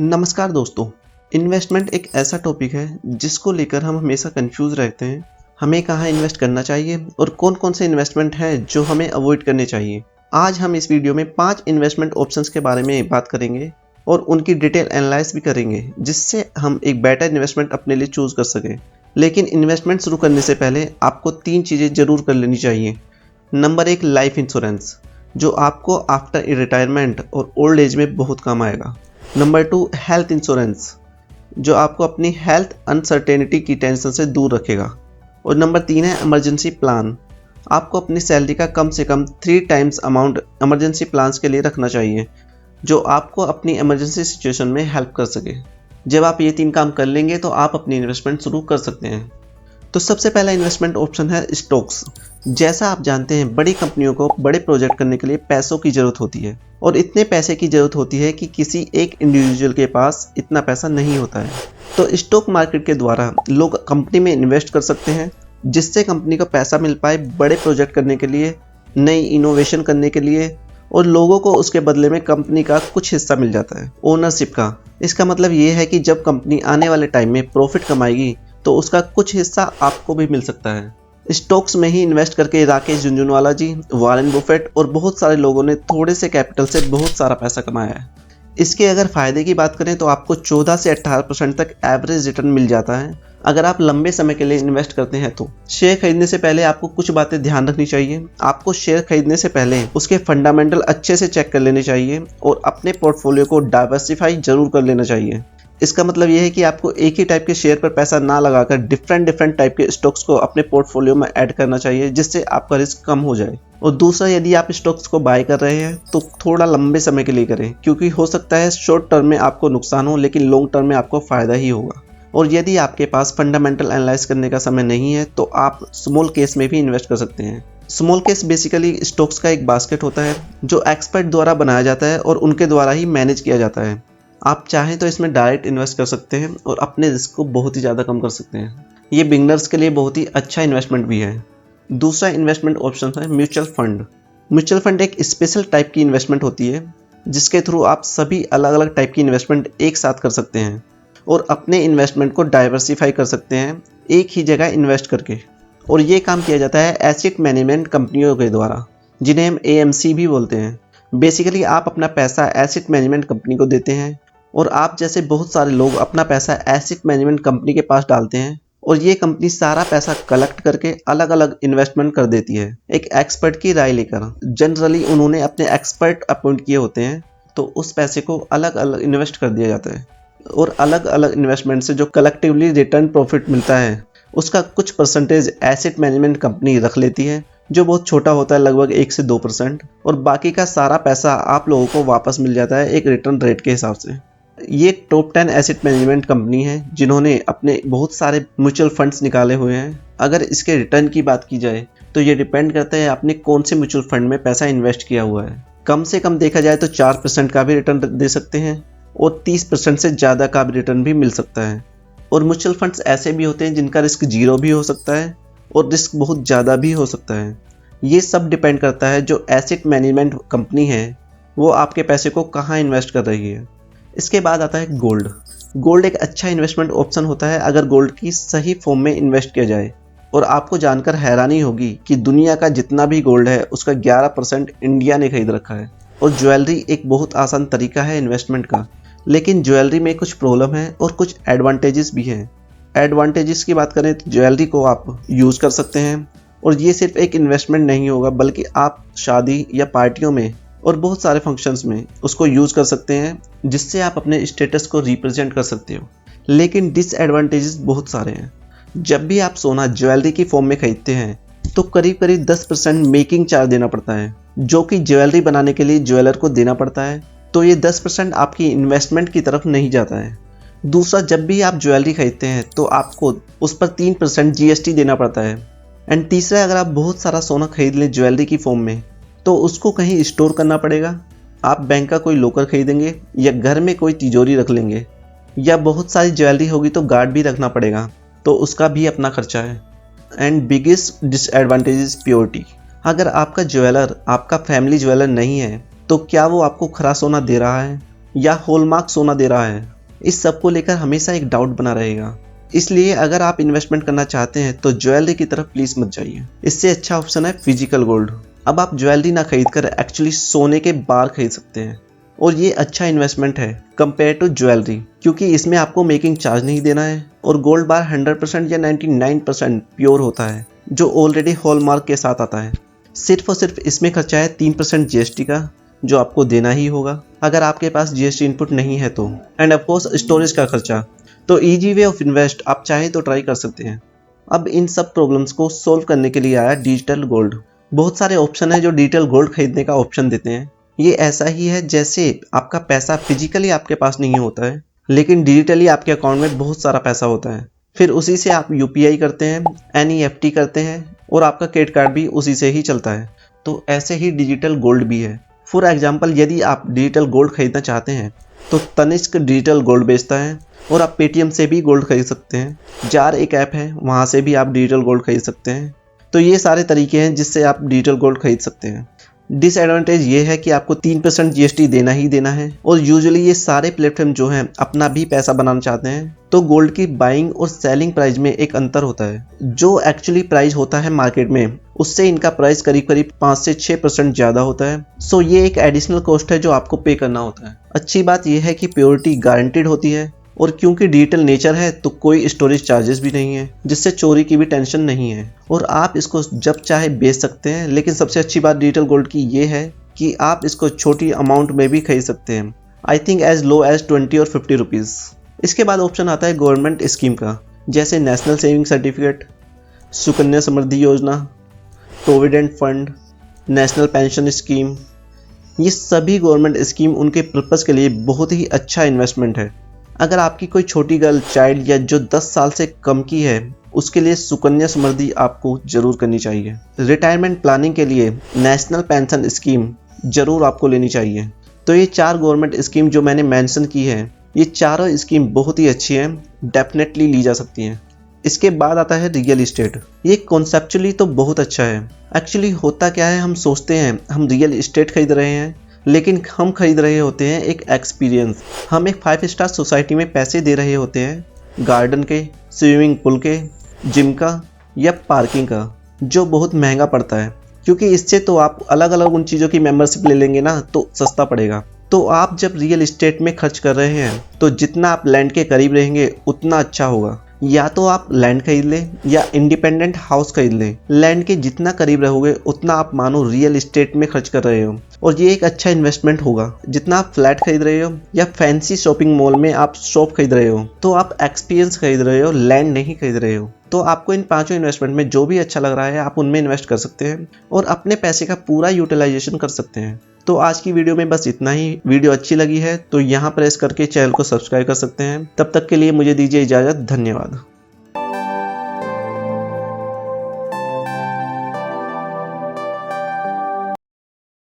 नमस्कार दोस्तों। इन्वेस्टमेंट एक ऐसा टॉपिक है जिसको लेकर हम हमेशा कंफ्यूज रहते हैं। हमें कहाँ इन्वेस्ट करना चाहिए और कौन कौन से इन्वेस्टमेंट हैं जो हमें अवॉइड करने चाहिए। आज हम इस वीडियो में 5 इन्वेस्टमेंट ऑप्शंस के बारे में बात करेंगे और उनकी डिटेल एनालाइज भी करेंगे, जिससे हम एक बेटर इन्वेस्टमेंट अपने लिए चूज कर सकें। लेकिन इन्वेस्टमेंट शुरू करने से पहले आपको 3 चीज़ें जरूर कर लेनी चाहिए। नंबर 1, लाइफ इंश्योरेंस, जो आपको आफ्टर रिटायरमेंट और ओल्ड एज में बहुत काम आएगा। नंबर 2, हेल्थ इंश्योरेंस, जो आपको अपनी हेल्थ अनसर्टेनिटी की टेंशन से दूर रखेगा। और नंबर 3 है इमरजेंसी प्लान, आपको अपनी सैलरी का कम से कम 3 टाइम्स अमाउंट इमरजेंसी प्लान्स के लिए रखना चाहिए, जो आपको अपनी इमरजेंसी सिचुएशन में हेल्प कर सके। जब आप ये 3 काम कर लेंगे तो आप अपनी इन्वेस्टमेंट शुरू कर सकते हैं। तो सबसे पहला इन्वेस्टमेंट ऑप्शन है स्टॉक्स। जैसा आप जानते हैं, बड़ी कंपनियों को बड़े प्रोजेक्ट करने के लिए पैसों की ज़रूरत होती है और इतने पैसे की ज़रूरत होती है कि किसी एक इंडिविजुअल के पास इतना पैसा नहीं होता है। तो स्टॉक मार्केट के द्वारा लोग कंपनी में इन्वेस्ट कर सकते हैं, जिससे कंपनी को पैसा मिल पाए बड़े प्रोजेक्ट करने के लिए, नई इनोवेशन करने के लिए, और लोगों को उसके बदले में कंपनी का कुछ हिस्सा मिल जाता है, ओनरशिप का। इसका मतलब ये है कि जब कंपनी आने वाले टाइम में प्रॉफिट कमाएगी तो उसका कुछ हिस्सा आपको भी मिल सकता है। स्टॉक्स में ही इन्वेस्ट करके राकेश झुनझुनवाला जी, वॉरेन बफेट और बहुत सारे लोगों ने थोड़े से कैपिटल से बहुत सारा पैसा कमाया है। इसके अगर फ़ायदे की बात करें तो आपको 14 से 18% तक एवरेज रिटर्न मिल जाता है अगर आप लंबे समय के लिए इन्वेस्ट करते हैं। तो शेयर खरीदने से पहले आपको कुछ बातें ध्यान रखनी चाहिए। आपको शेयर खरीदने से पहले उसके फंडामेंटल अच्छे से चेक कर लेने चाहिए और अपने पोर्टफोलियो को डाइवर्सिफाई जरूर कर लेना चाहिए। इसका मतलब यह है कि आपको एक ही टाइप के शेयर पर पैसा ना लगाकर डिफरेंट टाइप के स्टॉक्स को अपने पोर्टफोलियो में ऐड करना चाहिए, जिससे आपका रिस्क कम हो जाए। और दूसरा, यदि आप स्टॉक्स को बाय कर रहे हैं तो थोड़ा लंबे समय के लिए करें, क्योंकि हो सकता है शॉर्ट टर्म में आपको नुकसान हो लेकिन लॉन्ग टर्म में आपको फ़ायदा ही होगा। और यदि आपके पास फंडामेंटल एनालाइज करने का समय नहीं है तो आप स्मॉल केस में भी इन्वेस्ट कर सकते हैं। स्मॉल केस बेसिकली स्टॉक्स का एक बास्केट होता है जो एक्सपर्ट द्वारा बनाया जाता है और उनके द्वारा ही मैनेज किया जाता है। आप चाहें तो इसमें डायरेक्ट इन्वेस्ट कर सकते हैं और अपने रिस्क को बहुत ही ज़्यादा कम कर सकते हैं। ये बिगनर्स के लिए बहुत ही अच्छा इन्वेस्टमेंट भी है। दूसरा इन्वेस्टमेंट ऑप्शन है म्यूचुअल फंड। म्यूचुअल फंड एक स्पेशल टाइप की इन्वेस्टमेंट होती है जिसके थ्रू आप सभी अलग अलग टाइप की इन्वेस्टमेंट एक साथ कर सकते हैं और अपने इन्वेस्टमेंट को डाइवर्सिफाई कर सकते हैं एक ही जगह इन्वेस्ट करके। और ये काम किया जाता है एसेट मैनेजमेंट कंपनियों के द्वारा, जिन्हें हम AMC भी बोलते हैं। बेसिकली आप अपना पैसा एसेट मैनेजमेंट कंपनी को देते हैं और आप जैसे बहुत सारे लोग अपना पैसा एसेट मैनेजमेंट कंपनी के पास डालते हैं और ये कंपनी सारा पैसा कलेक्ट करके अलग अलग इन्वेस्टमेंट कर देती है एक एक्सपर्ट की राय लेकर। जनरली उन्होंने अपने एक्सपर्ट अपॉइंट किए होते हैं, तो उस पैसे को अलग अलग इन्वेस्ट कर दिया जाता है और अलग अलग इन्वेस्टमेंट से जो कलेक्टिवली रिटर्न प्रॉफिट मिलता है उसका कुछ परसेंटेज एसेट मैनेजमेंट कंपनी रख लेती है, जो बहुत छोटा होता है, लगभग 1 से 2%, और बाकी का सारा पैसा आप लोगों को वापस मिल जाता है एक रिटर्न रेट के हिसाब से। ये टॉप 10 एसेट मैनेजमेंट कंपनी है जिन्होंने अपने बहुत सारे म्यूचुअल फंड्स निकाले हुए हैं। अगर इसके रिटर्न की बात की जाए तो ये डिपेंड करता है आपने कौन से म्यूचुअल फंड में पैसा इन्वेस्ट किया हुआ है। कम से कम देखा जाए तो 4% का भी रिटर्न दे सकते हैं और 30% से ज़्यादा का भी रिटर्न भी मिल सकता है। और म्यूचुअल फंड्स ऐसे भी होते हैं जिनका रिस्क 0 भी हो सकता है और रिस्क बहुत ज़्यादा भी हो सकता है। ये सब डिपेंड करता है जो एसेट मैनेजमेंट कंपनी है वो आपके पैसे को कहाँ इन्वेस्ट कर रही है। इसके बाद आता है गोल्ड। गोल्ड एक अच्छा इन्वेस्टमेंट ऑप्शन होता है अगर गोल्ड की सही फॉर्म में इन्वेस्ट किया जाए। और आपको जानकर हैरानी होगी कि दुनिया का जितना भी गोल्ड है उसका 11% इंडिया ने खरीद रखा है। और ज्वेलरी एक बहुत आसान तरीका है इन्वेस्टमेंट का, लेकिन ज्वेलरी में कुछ प्रॉब्लम है और कुछ एडवांटेजेस भी हैं। एडवांटेजेस की बात करें तो ज्वेलरी को आप यूज़ कर सकते हैं और ये सिर्फ एक इन्वेस्टमेंट नहीं होगा, बल्कि आप शादी या पार्टियों में और बहुत सारे फंक्शंस में उसको यूज़ कर सकते हैं, जिससे आप अपने स्टेटस को रिप्रेजेंट कर सकते हो। लेकिन डिसएडवांटेजेस बहुत सारे हैं। जब भी आप सोना ज्वेलरी की फॉर्म में खरीदते हैं तो करीब करीब 10% मेकिंग चार्ज देना पड़ता है, जो कि ज्वेलरी बनाने के लिए ज्वेलर को देना पड़ता है। तो ये 10% आपकी इन्वेस्टमेंट की तरफ नहीं जाता है। दूसरा, जब भी आप ज्वेलरी खरीदते हैं तो आपको उस पर 3% GST देना पड़ता है। एंड तीसरा, अगर आप बहुत सारा सोना खरीद लें ज्वेलरी की फॉर्म में तो उसको कहीं स्टोर करना पड़ेगा। आप बैंक का कोई लॉकर खरीदेंगे या घर में कोई तिजोरी रख लेंगे, या बहुत सारी ज्वेलरी होगी तो गार्ड भी रखना पड़ेगा, तो उसका भी अपना खर्चा है। And biggest disadvantage is purity. अगर आपका ज्वेलर आपका फैमिली ज्वेलर नहीं है तो क्या वो आपको खरा सोना दे रहा है? या हॉलमार्क सोना दे रहा है। इस सब को लेकर हमेशा एक डाउट बना रहेगा। इसलिए अगर आप इन्वेस्टमेंट करना चाहते हैं तो ज्वेलरी की तरफ प्लीज मत जाइए। इससे अच्छा ऑप्शन है फिजिकल गोल्ड। अब आप ज्वेलरी ना खरीद कर एक्चुअली सोने के बार खरीद सकते हैं और ये अच्छा इन्वेस्टमेंट है कंपेयर टू ज्वेलरी, क्योंकि इसमें आपको मेकिंग चार्ज नहीं देना है और गोल्ड बार 100% या 99% प्योर होता है जो ऑलरेडी हॉलमार्क के साथ आता है। सिर्फ और सिर्फ इसमें खर्चा है 3% जीएसटी का, जो आपको देना ही होगा अगर आपके पास जीएसटी इनपुट नहीं है तो, एंड ऑफ कोर्स स्टोरेज का खर्चा। तो इजी वे ऑफ इन्वेस्ट आप चाहे तो ट्राई कर सकते हैं। अब इन सब प्रॉब्लम्स को सोल्व करने के लिए आया डिजिटल गोल्ड। बहुत सारे ऑप्शन है जो डिजिटल गोल्ड खरीदने का ऑप्शन देते हैं। ये ऐसा ही है जैसे आपका पैसा फिजिकली आपके पास नहीं होता है, लेकिन डिजिटली आपके अकाउंट में बहुत सारा पैसा होता है। फिर उसी से आप यूपीआई करते हैं, एनईएफटी करते हैं और आपका क्रेडिट कार्ड भी उसी से ही चलता है। तो ऐसे ही डिजिटल गोल्ड भी है। फॉर एग्जाम्पल, यदि आप डिजिटल गोल्ड खरीदना चाहते हैं तो तनिष्क डिजिटल गोल्ड बेचता है और आप पेटीएम से भी गोल्ड खरीद सकते हैं। जार एक ऐप है, वहाँ से भी आप डिजिटल गोल्ड खरीद सकते हैं। तो ये सारे तरीके हैं जिससे आप डिजिटल गोल्ड खरीद सकते हैं। डिसएडवांटेज ये है कि आपको 3% जीएसटी देना ही देना है और यूजुअली ये सारे प्लेटफॉर्म जो हैं अपना भी पैसा बनाना चाहते हैं। तो गोल्ड की बाइंग और सेलिंग प्राइस में एक अंतर होता है। जो एक्चुअली प्राइस होता है मार्केट में, उससे इनका प्राइस करीब करीब 5 से 6% ज़्यादा होता है। सो ये एक एडिशनल कॉस्ट है जो आपको पे करना होता है। अच्छी बात यह है कि प्योरिटी गारंटेड होती है और क्योंकि डिजिटल नेचर है तो कोई स्टोरेज चार्जेस भी नहीं है, जिससे चोरी की भी टेंशन नहीं है और आप इसको जब चाहे बेच सकते हैं। लेकिन सबसे अच्छी बात डिजिटल गोल्ड की ये है कि आप इसको छोटी अमाउंट में भी खरीद सकते हैं, I think as low as 20 और 50 रुपीज़। इसके बाद ऑप्शन आता है गवर्नमेंट स्कीम का, जैसे national saving certificate, Sukanya Samriddhi योजना, provident fund, national pension scheme. ये सभी गवर्नमेंट स्कीम उनके पर्पज़ के लिए बहुत ही अच्छा इन्वेस्टमेंट है। अगर आपकी कोई छोटी गर्ल चाइल्ड या जो 10 साल से कम की है, उसके लिए सुकन्या समृद्धि आपको जरूर करनी चाहिए। रिटायरमेंट प्लानिंग के लिए नेशनल पेंशन स्कीम जरूर आपको लेनी चाहिए। तो ये 4 गवर्नमेंट स्कीम जो मैंने मेंशन की है, ये चारों स्कीम बहुत ही अच्छी हैं, डेफिनेटली ली जा सकती हैं। इसके बाद आता है रियल इस्टेट। ये कॉन्सेप्चुअली तो बहुत अच्छा है। एक्चुअली होता क्या है, हम सोचते हैं हम रियल इस्टेट खरीद रहे हैं, लेकिन हम खरीद रहे होते हैं एक एक्सपीरियंस। हम एक 5 स्टार सोसाइटी में पैसे दे रहे होते हैं गार्डन के, स्विमिंग पूल के, जिम का या पार्किंग का, जो बहुत महंगा पड़ता है, क्योंकि इससे तो आप अलग अलग उन चीज़ों की मेंबरशिप ले लेंगे ना तो सस्ता पड़ेगा। तो आप जब रियल इस्टेट में खर्च कर रहे हैं तो जितना आप लैंड के करीब रहेंगे उतना अच्छा होगा। या तो आप लैंड खरीद लें या इंडिपेंडेंट हाउस खरीद लें। लैंड के जितना करीब रहोगे उतना आप मानो रियल इस्टेट में खर्च कर रहे हो और ये एक अच्छा इन्वेस्टमेंट होगा। जितना आप फ्लैट खरीद रहे हो या फैंसी शॉपिंग मॉल में आप शॉप खरीद रहे हो, तो आप एक्सपीरियंस खरीद रहे हो, लैंड नहीं खरीद रहे हो। तो आपको इन 5 इन्वेस्टमेंट में जो भी अच्छा लग रहा है आप उनमें इन्वेस्ट कर सकते हैं और अपने पैसे का पूरा यूटिलाइजेशन कर सकते हैं। तो आज की वीडियो में बस इतना ही। वीडियो अच्छी लगी है तो यहाँ प्रेस करके चैनल को सब्सक्राइब कर सकते हैं। तब तक के लिए मुझे दीजिए इजाज़त। धन्यवाद।